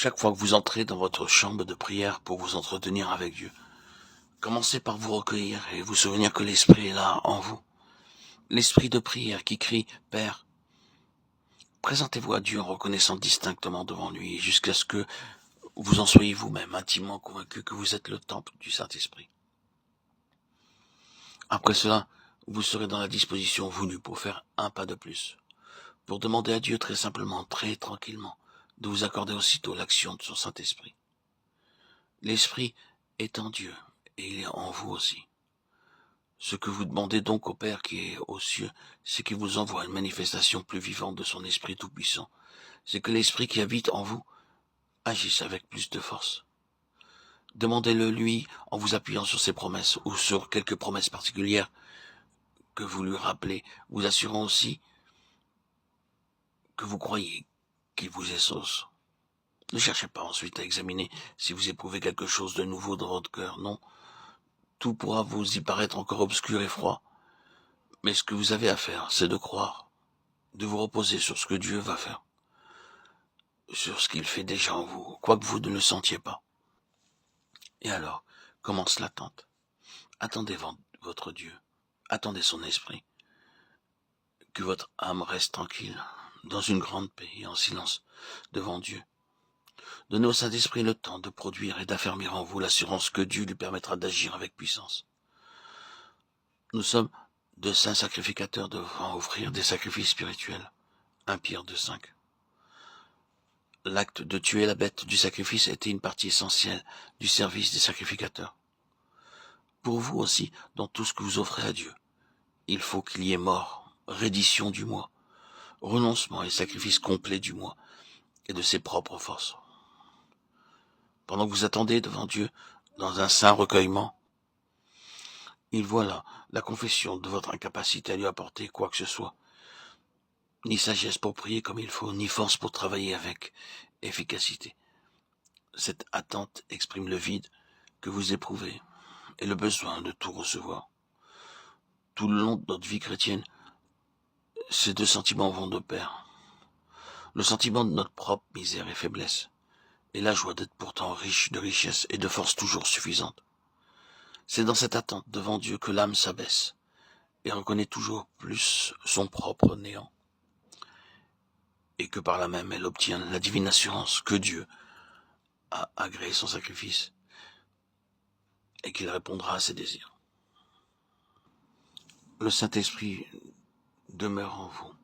Chaque fois que vous entrez dans votre chambre de prière pour vous entretenir avec Dieu, commencez par vous recueillir et vous souvenir que l'Esprit est là en vous. L'Esprit de prière qui crie « Père ». Présentez-vous à Dieu en reconnaissant distinctement devant lui jusqu'à ce que vous en soyez vous-même intimement convaincu que vous êtes le temple du Saint-Esprit. Après cela, vous serez dans la disposition voulue pour faire un pas de plus, pour demander à Dieu très simplement, très tranquillement, de vous accorder aussitôt l'action de son Saint-Esprit. L'Esprit est en Dieu et il est en vous aussi. Ce que vous demandez donc au Père qui est aux cieux, c'est qu'il vous envoie une manifestation plus vivante de son Esprit tout-puissant. C'est que l'Esprit qui habite en vous agisse avec plus de force. Demandez-le lui en vous appuyant sur ses promesses ou sur quelques promesses particulières que vous lui rappelez, vous assurant aussi que vous croyez qu'il vous exauce. Ne cherchez pas ensuite à examiner si vous éprouvez quelque chose de nouveau dans votre cœur, non. Tout pourra vous y paraître encore obscur et froid. Mais ce que vous avez à faire, c'est de croire, de vous reposer sur ce que Dieu va faire, sur ce qu'il fait déjà en vous, quoique vous ne le sentiez pas. Et alors, commence l'attente. Attendez votre Dieu, attendez son esprit, que votre âme reste tranquille, dans une grande paix et en silence, devant Dieu. Donnez au Saint-Esprit le temps de produire et d'affermir en vous l'assurance que Dieu lui permettra d'agir avec puissance. Nous sommes de saints sacrificateurs devant offrir des sacrifices spirituels. 1 Pierre 2,5. L'acte de tuer la bête du sacrifice était une partie essentielle du service des sacrificateurs. Pour vous aussi, dans tout ce que vous offrez à Dieu, il faut qu'il y ait mort, reddition du moi, renoncement et sacrifice complet du moi et de ses propres forces. Pendant que vous attendez devant Dieu, dans un saint recueillement, il voit là la confession de votre incapacité à lui apporter quoi que ce soit, ni sagesse pour prier comme il faut, ni force pour travailler avec efficacité. Cette attente exprime le vide que vous éprouvez et le besoin de tout recevoir. Tout le long de notre vie chrétienne, ces deux sentiments vont de pair. Le sentiment de notre propre misère et faiblesse, et la joie d'être pourtant riche de richesse et de force toujours suffisante. C'est dans cette attente devant Dieu que l'âme s'abaisse et reconnaît toujours plus son propre néant, et que par là même elle obtient la divine assurance que Dieu a agréé son sacrifice et qu'il répondra à ses désirs. Le Saint-Esprit demeure en vous.